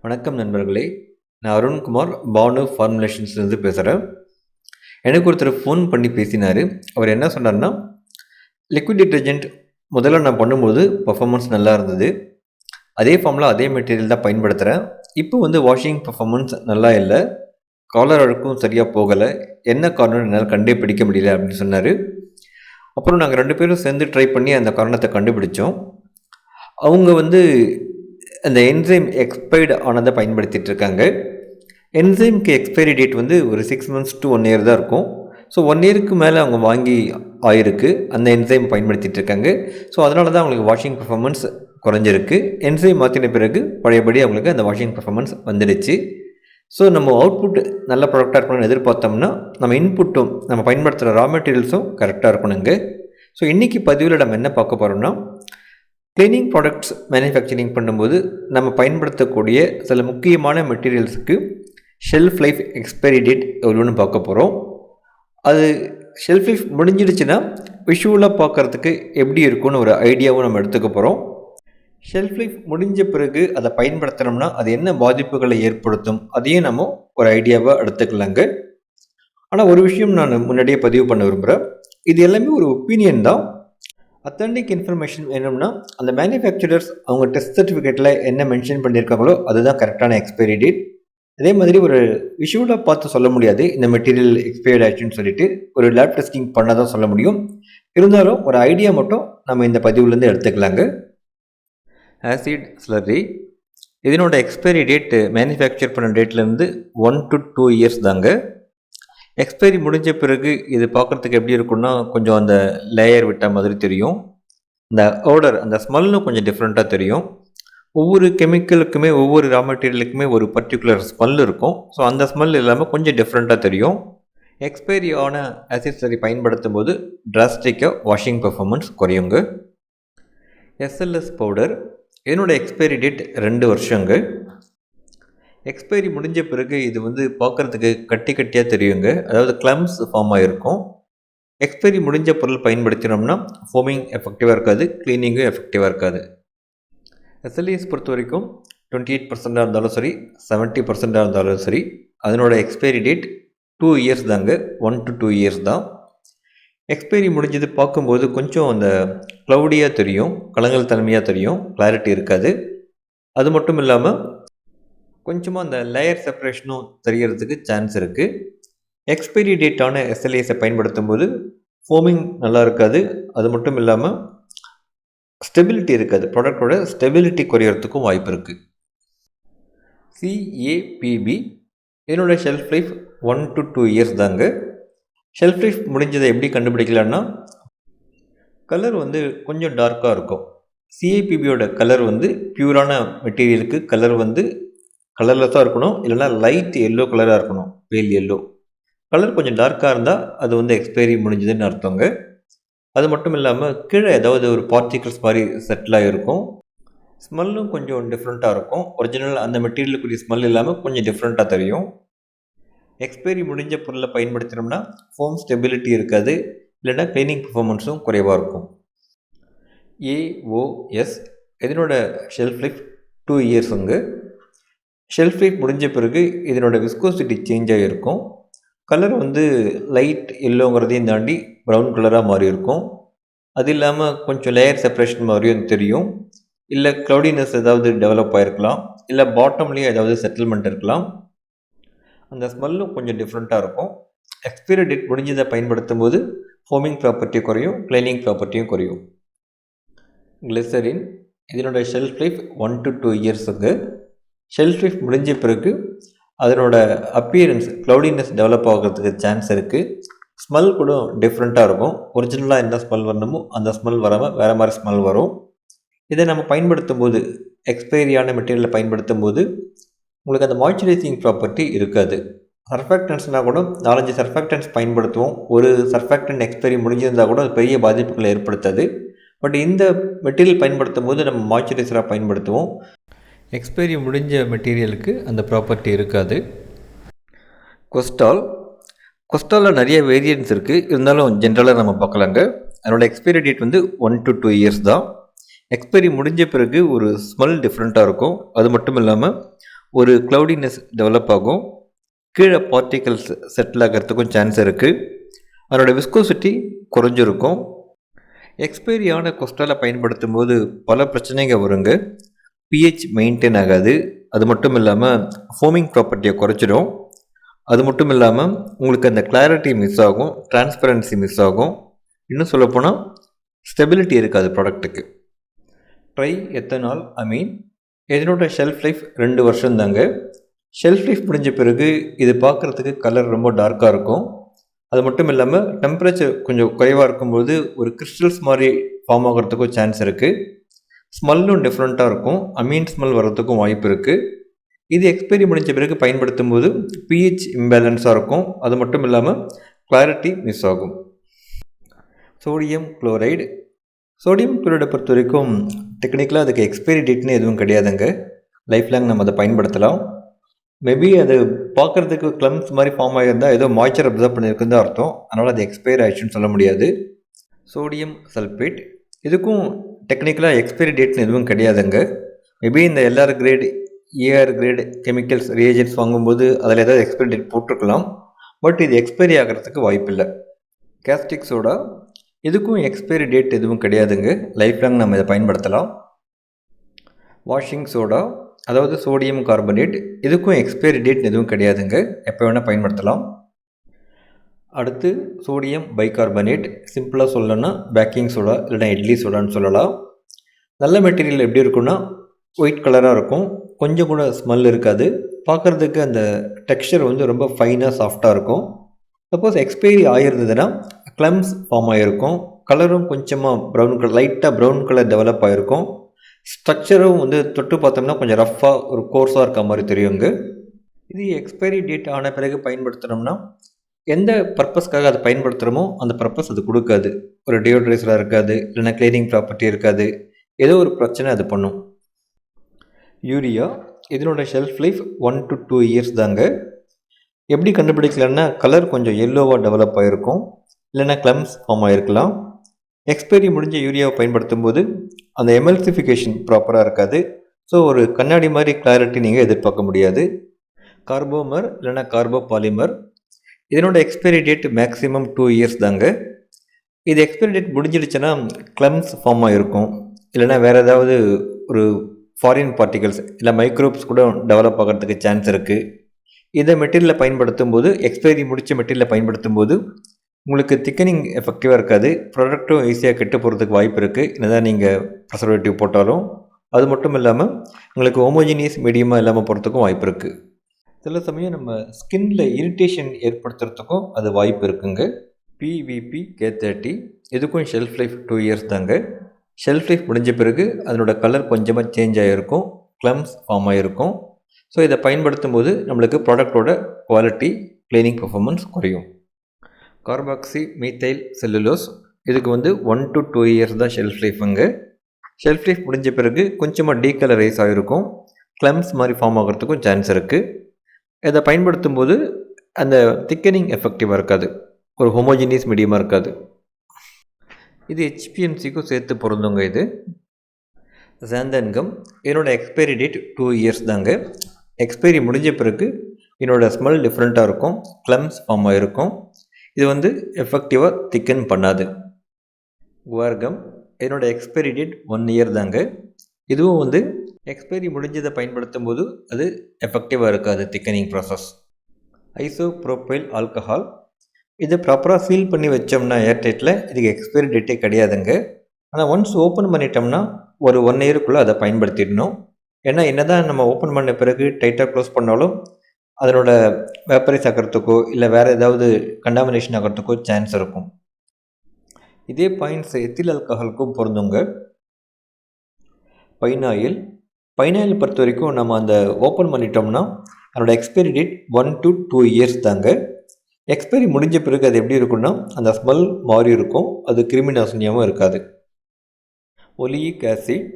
வணக்கம் நண்பர்களே. நான் அருண்குமார் பானு ஃபார்முலேஷன்ஸ்லேருந்து பேசுகிறேன். எனக்கு ஒருத்தர் ஃபோன் பண்ணி பேசினார். அவர் என்ன சொன்னார்னா, லிக்விட் டிட்டர்ஜென்ட் முதல்ல நான் பண்ணும்போது பர்ஃபார்மன்ஸ் நல்லா இருந்தது. அதே ஃபார்மில் அதே மெட்டீரியல் தான் பயன்படுத்துகிறேன். இப்போ வாஷிங் பர்ஃபார்மன்ஸ் நல்லா இல்லை, காலர் அழுக்கும் சரியாக போகலை, என்ன காரணம் என்னால் கண்டே பிடிக்க முடியல அப்படின்னு சொன்னார். அப்புறம் நாங்கள் 2 பேரும் சேர்ந்து ட்ரை பண்ணி அந்த காரணத்தை கண்டுபிடிச்சோம். அவங்க அந்த என்சைம் எக்ஸ்பைர்டு ஆனதை பயன்படுத்திகிட்டு இருக்காங்க. என்சைம்க்கு எக்ஸ்பைரி டேட் ஒரு 6 months to 1 year தான் இருக்கும். ஸோ 1 yearக்கு மேலே அவங்க வாங்கி ஆயிருக்கு, அந்த என்சைம் பயன்படுத்திகிட்டு இருக்காங்க. ஸோ அதனால தான் அவங்களுக்கு வாஷிங் பர்ஃபார்மன்ஸ் குறைஞ்சிருக்கு. என்சைம் மாற்றின பிறகு பழையபடி அவங்களுக்கு அந்த வாஷிங் பர்ஃபார்மன்ஸ் வந்துடுச்சு. ஸோ நம்ம அவுட்புட் நல்ல ப்ராடக்டாக இருக்கணும்னு எதிர்பார்த்தோம்னா நம்ம இன்புட்டும் நம்ம பயன்படுத்துகிற ரா மெட்டீரியல்ஸும் கரெக்டாக இருக்கணுங்க. ஸோ இன்றைக்கி பதிவில் நம்ம என்ன பார்க்க போகிறோம்னா, கிளீனிங் ப்ராடக்ட்ஸ் மேனுஃபேக்சரிங் பண்ணும்போது நம்ம பயன்படுத்தக்கூடிய சில முக்கியமான மெட்டீரியல்ஸுக்கு ஷெல்ஃப் லைஃப் எக்ஸ்பைரி டேட் எவ்வளோன்னு பார்க்க போகிறோம். அது ஷெல்ஃப் லைஃப் முடிஞ்சிடுச்சுன்னா விஷுவலாக பார்க்குறதுக்கு எப்படி இருக்கும்னு ஒரு ஐடியாவும் நம்ம எடுத்துக்க போகிறோம். ஷெல்ஃப் லைஃப் முடிஞ்ச பிறகு அதை பயன்படுத்தினோம்னா அது என்ன பாதிப்புகளை ஏற்படுத்தும், அதையும் நம்ம ஒரு ஐடியாவாக எடுத்துக்கலாங்க. ஆனால் ஒரு விஷயம் நான் முன்னாடியே பதிவு பண்ண விரும்புகிறேன். இது எல்லாமே ஒரு ஒப்பீனியன் தான். அத்தன்டிக் இன்ஃபர்மேஷன் வேணும்னா அந்த மேனுஃபேக்சரர்ஸ் அவங்க டெஸ்ட் சர்டிஃபிகேட்டில் என்ன மென்ஷன் பண்ணியிருக்காங்களோ அதுதான் கரெக்டான எக்ஸ்பைரி டேட். அதே மாதிரி ஒரு விஷுவலாக பார்த்து சொல்ல முடியாது இந்த மெட்டீரியல் எக்ஸ்பைர்ட் ஆச்சுன்னு சொல்லிட்டு, ஒரு லேப் டெஸ்டிங் பண்ணால் தான் சொல்ல முடியும். இருந்தாலும் ஒரு ஐடியா மட்டும் நம்ம இந்த பதிவுலேருந்து எடுத்துக்கலாங்க. ஆசிட் ஸ்லர்ரி இதனோட எக்ஸ்பைரி டேட் மேனுஃபேக்சர் பண்ண டேட்லேருந்து 1 to 2 years தாங்க. எக்ஸ்பைரி முடிஞ்ச பிறகு இது பார்க்குறதுக்கு எப்படி இருக்குன்னா, கொஞ்சம் அந்த லேயர் விட்ட மாதிரி தெரியும். இந்த ஓடர், அந்த ஸ்மெல்லும் கொஞ்சம் டிஃப்ரெண்ட்டாக தெரியும். ஒவ்வொரு கெமிக்கலுக்குமே ஒவ்வொரு ரா மெட்டீரியலுக்குமே ஒரு பர்டிகுலர் ஸ்மெல் இருக்கும். ஸோ அந்த ஸ்மெல் இல்லாமல் கொஞ்சம் டிஃப்ரெண்ட்டாக தெரியும். எக்ஸ்பைரி ஆன ஆசிட் ஸ்லர்ரி பயன்படுத்தும் போது டிராஸ்டிக்காக வாஷிங் பர்ஃபார்மன்ஸ் குறையுங்க. எஸ்எல்எஸ் பவுடர் இதனோட எக்ஸ்பைரி டேட் 2 வருஷங்க. எக்ஸ்பைரி முடிஞ்ச பிறகு இது பார்க்குறதுக்கு கட்டி கட்டியாக தெரியுங்க, அதாவது கிளம்ஸ் ஃபார்ம் ஆகிருக்கும். எக்ஸ்பைரி முடிஞ்ச பொருள் பயன்படுத்தினோம்னா ஃபோமிங் எஃபெக்டிவாக இருக்காது, க்ளீனிங்கும் எஃபெக்டிவாக இருக்காது. எஸ்எல்இஎஸ் பொறுத்த வரைக்கும் 28% இருந்தாலும் சரி, 70% இருந்தாலும் சரி, அதனோட எக்ஸ்பைரி டேட் 2 years தாங்க. 1 to 2 years தான். எக்ஸ்பைரி முடிஞ்சது பார்க்கும்போது கொஞ்சம் அந்த க்ளவுடியாக தெரியும், கலங்கல் தன்மையாக தெரியும், கிளாரிட்டி இருக்காது. அது மட்டும் இல்லாமல் கொஞ்சமாக அந்த லேயர் செப்பரேஷனும் தெரியறதுக்கு சான்ஸ் இருக்குது. எக்ஸ்பைரி டேட்டான எஸ்எல்ஏஸை பயன்படுத்தும் போது ஃபோமிங் நல்லா இருக்காது. அது மட்டும் இல்லாமல் ஸ்டெபிலிட்டி இருக்காது, ப்ராடக்டோட ஸ்டெபிலிட்டி குறையிறதுக்கும் வாய்ப்பு இருக்குது. சிஏபிபி இதனோட ஷெல்ஃப் லைஃப் 1 to 2 years தாங்க. ஷெல்ஃப் லைஃப் முடிஞ்சதை எப்படி கண்டுபிடிக்கலான்னா, கலர் கொஞ்சம் டார்க்காக இருக்கும். சிஏபிபியோட கலர் பியூரான மெட்டீரியலுக்கு கலர் கலர்லெஸ்ஸாக இருக்கணும், இல்லைனா லைட் எல்லோ கலராக இருக்கணும், பேல் எல்லோ. கலர் கொஞ்சம் டார்க்காக இருந்தால் அது எக்ஸ்பைரி முடிஞ்சதுன்னு அர்த்தங்க. அது மட்டும் இல்லாமல் கீழே ஏதாவது ஒரு பார்ட்டிகல்ஸ் மாதிரி செட்டில் ஆகிருக்கும். ஸ்மெல்லும் கொஞ்சம் டிஃப்ரெண்ட்டாக இருக்கும். ஒரிஜினல் அந்த மெட்டீரியலுக்குரிய ஸ்மெல் இல்லாமல் கொஞ்சம் டிஃப்ரெண்ட்டாக தெரியும். எக்ஸ்பைரி முடிஞ்ச பொருளை பயன்படுத்தினோம்னா ஃபோம் ஸ்டெபிலிட்டி இருக்காது, இல்லைனா க்ளீனிங் பர்ஃபார்மன்ஸும் குறைவாக இருக்கும். ஏஓஎஸ் இதனோட ஷெல்ஃப் லைஃப் 2 yearsங்க. ஷெல்ஃப் லைஃப் முடிஞ்ச பிறகு இதனோட விஸ்கோசிட்டி சேஞ்ச் ஆகிருக்கும். கலர் லைட் எல்லோங்கிறதையும் தாண்டி ப்ரௌன் கலராக மாறி இருக்கும். அது இல்லாமல் கொஞ்சம் லேயர் செப்பரேஷன் மாதிரியும் தெரியும். இல்லை க்ளவுடினஸ் ஏதாவது டெவலப் ஆகிருக்கலாம், இல்லை பாட்டம்லேயே ஏதாவது செட்டில்மெண்ட் இருக்கலாம். அந்த ஸ்மெல்லும் கொஞ்சம் டிஃப்ரெண்ட்டாக இருக்கும். எக்ஸ்பைரி டேட் முடிஞ்சதை பயன்படுத்தும் போது ஃபோமிங் ப்ராப்பர்ட்டி குறையும், க்ளீனிங் ப்ராப்பர்ட்டியும் குறையும். கிளிசரின் இதனோட ஷெல்ஃப் லைஃப் 1 to 2 yearsங்க. ஷெல்ஃப் லைஃப் முடிஞ்ச பிறகு அதனோட அப்பியரன்ஸ் க்ளவுடினஸ் டெவலப் ஆகிறதுக்கு சான்ஸ் இருக்குது. ஸ்மெல் கூட டிஃப்ரெண்ட்டாக இருக்கும். ஒரிஜினலாக என்ன ஸ்மெல் வரணுமோ அந்த ஸ்மெல் வராமல் வேறு மாதிரி ஸ்மெல் வரும். இதை நம்ம பயன்படுத்தும் போது, எக்ஸ்பைரியான மெட்டீரியலை பயன்படுத்தும் போது உங்களுக்கு அந்த மாய்ஸ்சரைசிங் ப்ராப்பர்ட்டி இருக்காது. சர்ஃபேக்டன்ஸ்னால் கூட 4-5 சர்ஃபேக்டன்ஸ் பயன்படுத்துவோம். ஒரு சர்ஃபேக்டன் எக்ஸ்பைரி முடிஞ்சிருந்தால் கூட அது பெரிய பாதிப்புகளை ஏற்படுத்தாது. பட் இந்த மெட்டீரியல் பயன்படுத்தும் போது நம்ம மாய்ஸ்சரைசராக பயன்படுத்துவோம். எக்ஸ்பைரி முடிஞ்ச மெட்டீரியலுக்கு அந்த ப்ராப்பர்ட்டி இருக்காது. கொஸ்டாலில் நிறைய வேரியன்ட்ஸ் இருக்குது, இருந்தாலும் ஜென்ரலாக நம்ம பார்க்கலாங்க. அதனோட எக்ஸ்பைரி டேட் 1 to 2 years தான். எக்ஸ்பைரி முடிஞ்ச பிறகு ஒரு ஸ்மெல் டிஃப்ரெண்ட்டாக இருக்கும். அது மட்டும் இல்லாமல் ஒரு க்ளவுடினஸ் டெவலப் ஆகும். கீழே பார்ட்டிகல்ஸ் செட்டில் ஆகிறதுக்கும் சான்ஸ் இருக்குது. அதனோட விஸ்கோசிட்டி குறைஞ்சிருக்கும். எக்ஸ்பைரி ஆன கொஸ்டாலை பயன்படுத்தும் போது பல பிரச்சனைங்க வருங்க. pH மெயின்டைன் ஆகாது. அது மட்டும் இல்லாமல் ஃபோமிங் ப்ராப்பர்ட்டியை குறைச்சிடும். அது மட்டும் இல்லாமல் உங்களுக்கு அந்த கிளாரிட்டி மிஸ் ஆகும், டிரான்ஸ்பரன்சி மிஸ் ஆகும். இன்னும் சொல்லப்போனால் ஸ்டெபிலிட்டி இருக்காது ப்ராடக்ட்டுக்கு. ட்ரை எத்தனால் அமீன் இதனோட ஷெல்ஃப் லைஃப் 2 வருஷம் தாங்க. ஷெல்ஃப் லைஃப் முடிஞ்ச பிறகு இது பார்க்குறதுக்கு கலர் ரொம்ப டார்க்காக இருக்கும். அது மட்டும் இல்லாமல் டெம்பரேச்சர் கொஞ்சம் குறைவாக இருக்கும்போது ஒரு கிறிஸ்டல்ஸ் மாதிரி ஃபார்ம் ஆகிறதுக்கும் சான்ஸ் இருக்குது. ஸ்மெல்லும் டிஃப்ரெண்ட்டாக இருக்கும். அமீன் ஸ்மெல் வர்றதுக்கும் வாய்ப்பு இருக்குது. இது எக்ஸ்பைரி முடிஞ்ச பிறகு பயன்படுத்தும் போது pH இம்பேலன்ஸாக இருக்கும். அது மட்டும் இல்லாமல் கிளாரிட்டி மிஸ் ஆகும். சோடியம் குளோரைடு பொறுத்த வரைக்கும் டெக்னிக்கலாக அதுக்கு எக்ஸ்பைரி டேட்னு எதுவும் கிடையாதுங்க. லைஃப் லாங் நம்ம அதை பயன்படுத்தலாம். மேபி அது பார்க்குறதுக்கு க்ளம்ஸ் மாதிரி ஃபார்ம் ஆகியிருந்தால் ஏதோ மாய்ச்சர் அப்சர்வ் பண்ணியிருக்குன்னு தான் அர்த்தம். அதனால் அது எக்ஸ்பைரி ஆயிடுச்சுன்னு சொல்ல முடியாது. சோடியம் சல்ஃபேட் இதுக்கும் டெக்னிக்கலாக எக்ஸ்பைரி டேட்னு எதுவும் கிடையாதுங்க. மேபி இந்த LR grade ER grade chemicals reagents வாங்கும்போது அதில் ஏதாவது எக்ஸ்பைரி டேட் போட்டிருக்கலாம். பட் இது எக்ஸ்பைரி ஆகிறதுக்கு வாய்ப்பில்லை. கேஸ்டிக் சோடா இதுக்கும் எக்ஸ்பைரி டேட் எதுவும் கிடையாதுங்க. லைஃப் லாங் நம்ம இதை பயன்படுத்தலாம். வாஷிங் சோடா அதாவது சோடியம் கார்பனேட் இதுக்கும் எக்ஸ்பைரி டேட் எதுவும் கிடையாதுங்க. எப்போ வேணால் பயன்படுத்தலாம். அடுத்து சோடியம் பைகார்பனேட், சிம்பிளாக சொல்லணும்னா பேக்கிங் சோடா இல்லைனா இட்லி சோடான்னு சொல்லலாம். நல்ல மெட்டீரியல் எப்படி இருக்குன்னா ஒயிட் கலராக இருக்கும். கொஞ்சம் கூட ஸ்மெல் இருக்காது. பார்க்குறதுக்கு அந்த டெக்ஸ்சர் வந்து ரொம்ப ஃபைனாக சாஃப்டாக இருக்கும். சப்போஸ் எக்ஸ்பைரி ஆகிருந்ததுன்னா க்ளம்ஸ் ஃபார்ம் ஆகிருக்கும். கலரும் கொஞ்சமாக ப்ரௌன் கலர், லைட்டாக ப்ரௌன் கலர் டெவலப் ஆகிருக்கும். ஸ்ட்ரக்சரும் வந்து தொட்டு பார்த்தோம்னா கொஞ்சம் ரஃப்பாக ஒரு கோர்ஸாக இருக்க மாதிரி தெரியுங்க. இது எக்ஸ்பைரி டேட் ஆன பிறகு பயன்படுத்தினோம்னா எந்த பர்பஸ்க்காக அதை பயன்படுத்துகிறோமோ அந்த பர்பஸ் அது கொடுக்காது. ஒரு டியோட்ரைஸராக இருக்காது, இல்லைனா கிளீனிங் ப்ராப்பர்ட்டி இருக்காது. ஏதோ ஒரு பிரச்சனை அது பண்ணும். யூரியா இதனோட ஷெல்ஃப் லைஃப் 1 to 2 இயர்ஸ் தாங்க. எப்படி கண்டுபிடிக்கலன்னா கலர் கொஞ்சம் எல்லோவாக டெவலப் ஆகிருக்கும், இல்லைனா க்ளம்ஸ் ஃபார்ம் ஆகிருக்கலாம். எக்ஸ்பைரி முடிஞ்ச யூரியாவை பயன்படுத்தும் போது அந்த எமல்சிஃபிகேஷன் ப்ராப்பராக இருக்காது. ஸோ ஒரு கண்ணாடி மாதிரி கிளாரிட்டி நீங்கள் எதிர்பார்க்க முடியாது. கார்போமர் இல்லைனா கார்போ பாலிமர் இதனோட எக்ஸ்பைரி டேட் மேக்ஸிமம் 2 இயர்ஸ் தாங்க. இது எக்ஸ்பைரி டேட் முடிஞ்சிடுச்சுன்னா க்ளம்ஸ் ஃபார்ம் ஆகிருக்கும், இல்லைனா வேறு ஏதாவது ஒரு ஃபாரின் பார்ட்டிகல்ஸ் இல்லை மைக்ரோப்ஸ் கூட டெவலப் ஆகிறதுக்கு சான்ஸ் இருக்குது. இதை மெட்டீரியலில் பயன்படுத்தும் போது, எக்ஸ்பைரி முடித்த மெட்டீரியலை பயன்படுத்தும் போது உங்களுக்கு திக்கனிங் எஃபெக்டிவாக இருக்காது. ப்ராடக்ட்டும் ஈஸியாக கெட்டு போகிறதுக்கு வாய்ப்பு இருக்குது, என்னதான் நீங்கள் ப்ரிசர்வேட்டிவ் போட்டாலும். அது மட்டும் இல்லாமல் உங்களுக்கு ஹோமோஜினியஸ் மீடியமாக இல்லாமல் போகிறதுக்கும் வாய்ப்பு இருக்குது. சில சமயம் நம்ம ஸ்கின்ல இரிட்டேஷன் ஏற்படுத்துறதுக்கும் அது வாய்ப்பு இருக்குங்க. PVP K30 இதுக்கும் ஷெல்ஃப் லைஃப் 2 இயர்ஸ் தாங்க. ஷெல்ஃப் லைஃப் முடிஞ்ச பிறகு அதனோட கலர் கொஞ்சமாக சேஞ்ச் ஆகிருக்கும், க்ளம்ஸ் ஃபார்ம் ஆகிருக்கும். ஸோ இதை பயன்படுத்தும் போது நம்மளுக்கு ப்ராடக்டோட குவாலிட்டி, கிளீனிங் பர்ஃபார்மன்ஸ் குறையும். கார்பாக்சி மீத்தைல் செல்லுலோஸ் இதுக்கு வந்து 1 to 2 இயர்ஸ் தான் ஷெல்ஃப் லைஃபுங்க. ஷெல்ஃப் லைஃப் முடிஞ்ச பிறகு கொஞ்சமாக டீகலரைஸ் ஆகிருக்கும், க்ளம்ஸ் மாதிரி ஃபார்ம் ஆகிறதுக்கும் சான்ஸ் இருக்குது. இதை பயன்படுத்தும் போது அந்த திக்கனிங் எஃபெக்டிவாக இருக்காது, ஒரு ஹோமோஜினியஸ் மீடியமாக இருக்காது. இது HPMCக்கும் சேர்த்து பொருந்துங்க. இது சாந்தன்கம் இதனோட எக்ஸ்பைரி டேட் 2 இயர்ஸ் தாங்க. எக்ஸ்பைரி முடிஞ்ச பிறகு இதனோட ஸ்மெல் டிஃப்ரெண்ட்டாக இருக்கும், க்ளம்ஸ் ஃபார்ம் ஆகிருக்கும். இது வந்து எஃபெக்டிவாக திக்கன் பண்ணாது. குவார்கம் இதனோட எக்ஸ்பைரி டேட் 1 இயர் தாங்க. இதுவும் வந்து எக்ஸ்பைரி முடிஞ்சதை பயன்படுத்தும் போது அது எஃபெக்டிவாக இருக்காது திக்கனிங் ப்ராசஸ். ஐசோப்ரோப்பைல் ஆல்கஹால் இதை ப்ராப்பராக சீல் பண்ணி வச்சோம்னா ஏர்டைட்டில் இதுக்கு எக்ஸ்பைரி டேட்டே கிடையாதுங்க. ஆனால் ஒன்ஸ் ஓப்பன் பண்ணிட்டோம்னா ஒரு 1 இயருக்குள்ளே அதை பயன்படுத்திடணும். ஏன்னா என்னதான் நம்ம ஓப்பன் பண்ண பிறகு டைட்டாக க்ளோஸ் பண்ணாலும் அதனோட வேப்பரைஸ் ஆகிறதுக்கோ இல்லை வேறு ஏதாவது கண்டாமினேஷன் ஆகிறதுக்கோ சான்ஸ் இருக்கும். இதே பாயிண்ட்ஸ் எத்தில் ஆல்கஹாலுக்கும் பொருந்துங்க. பைனாயில் பொறுத்த வரைக்கும் நம்ம அந்த ஓப்பன் பண்ணிட்டோம்னா அதனோட எக்ஸ்பைரி டேட் 1 to 2 இயர்ஸ் தாங்க. எக்ஸ்பைரி முடிஞ்ச பிறகு அது எப்படி இருக்குன்னா அந்த ஸ்மெல் மாறி இருக்கும், அது கிருமி நாசினியாகவும் இருக்காது. ஒலியிக் ஆசிட்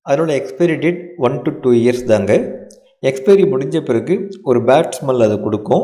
அதனோட எக்ஸ்பைரி டேட் 1 to 2 இயர்ஸ் தாங்க. எக்ஸ்பைரி முடிஞ்ச பிறகு ஒரு பேட் ஸ்மெல் அது கொடுக்கும்.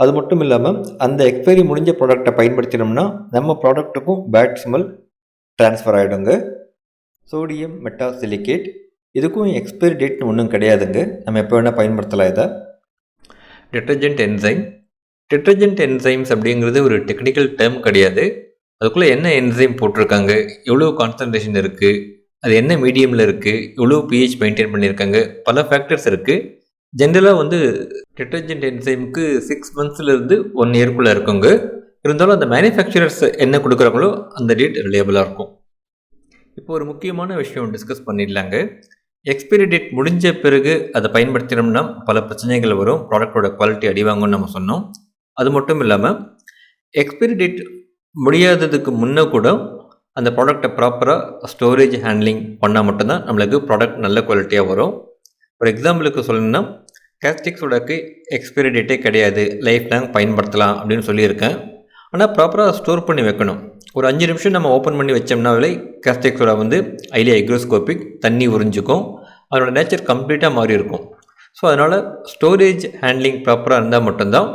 அது மட்டும் இல்லாமல் அந்த எக்ஸ்பைரி முடிஞ்ச ப்ராடக்டை பயன்படுத்தினோம்னா நம்ம ப்ராடக்ட்டுக்கும் பேட் ஸ்மெல் ட்ரான்ஸ்ஃபர் ஆகிடுங்க. சோடியம் மெட்டாசிலிகேட் இதுக்கும் எக்ஸ்பைரி டேட்னு ஒன்றும் கிடையாதுங்க. நம்ம எப்போ வேணால் பயன்படுத்தலாம் இதை. Detergent enzyme. டிட்டர்ஜென்ட் என்சைம்ஸ் அப்படிங்கிறது ஒரு டெக்னிக்கல் டேர்ம் கிடையாது. அதுக்குள்ளே என்ன என்சைம் போட்டிருக்காங்க, எவ்வளோ கான்சன்ட்ரேஷன் இருக்குது, அது என்ன மீடியமில் இருக்குது, எவ்வளோ பிஹெச் மெயின்டைன் பண்ணியிருக்காங்க, பல ஃபேக்டர்ஸ் இருக்குது. ஜென்ரலாக வந்து டிட்டர்ஜென்ட் என்சைமுக்கு 6 மந்த்ஸ்லேருந்து 1 இயர்க்குள்ளே இருக்குங்க. இருந்தாலும் அந்த மேனுஃபேக்சரர்ஸ் என்ன கொடுக்குறாங்களோ அந்த டேட் ரிலையபிளாக இருக்கும். இப்போ ஒரு முக்கியமான விஷயம் டிஸ்கஸ் பண்ணிடலாங்க. எக்ஸ்பைரி டேட் முடிஞ்ச பிறகு அதை பயன்படுத்தினோம்னா பல பிரச்சனைகள் வரும், ப்ராடக்டோட குவாலிட்டி அடிவாங்கும்னு நம்ம சொன்னோம். அது மட்டும் இல்லாமல் எக்ஸ்பைரி டேட் முடியாததுக்கு முன்னே கூட அந்த ப்ராடக்டை ப்ராப்பராக ஸ்டோரேஜ் ஹேண்ட்லிங் பண்ணால் மட்டும்தான் நம்மளுக்கு ப்ராடக்ட் நல்ல குவாலிட்டியாக வரும். ஒரு எக்ஸாம்பிளுக்கு சொல்லணும்னா கேஸ்டிக்ஸோடக்கு எக்ஸ்பைரி டேட்டே கிடையாது, லைஃப் லாங் பயன்படுத்தலாம் அப்படின்னு சொல்லியிருக்கேன். ஆனால் ப்ராப்பராக ஸ்டோர் பண்ணி வைக்கணும். ஒரு 5 நிமிஷம் நம்ம ஓப்பன் பண்ணி வச்சோம்னாவே கேஸ்டிக் சோடா வந்து ஹைலி ஹைக்ரோஸ்கோபிக், தண்ணி உறிஞ்சிக்கும், அதனோட நேச்சர் கம்ப்ளீட்டாக மாறி இருக்கும். ஸோ அதனால் ஸ்டோரேஜ் ஹேண்ட்லிங் ப்ராப்பராக இருந்தால் மட்டும்தான்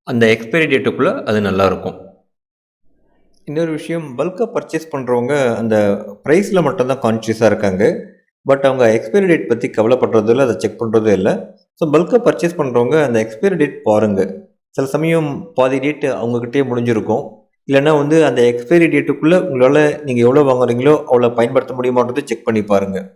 அந்த எக்ஸ்பைரி டேட்டுக்குள்ளே அது நல்லாயிருக்கும். இன்னொரு விஷயம், பல்காக பர்ச்சேஸ் பண்ணுறவங்க அந்த ப்ரைஸில் மட்டும்தான் கான்ஷியஸாக இருக்காங்க. பட் அவங்க எக்ஸ்பைரி டேட் பற்றி கவலைப்படுறதும் இல்லை, அதை செக் பண்ணுறதும் இல்லை. ஸோ பல்காக பர்ச்சேஸ் பண்ணுறவங்க அந்த எக்ஸ்பைரி டேட் பாருங்கள். சில சமயம் பாதி டேட்டு அவங்கக்கிட்டே முடிஞ்சிருக்கும். இல்லைன்னா வந்து அந்த எக்ஸ்பைரி டேட்டுக்குள்ளே உங்களால் நீங்கள் எவ்வளோ வாங்குறீங்களோ அவ்வளோ பயன்படுத்த முடியுமான்றது செக் பண்ணி பாருங்கள்.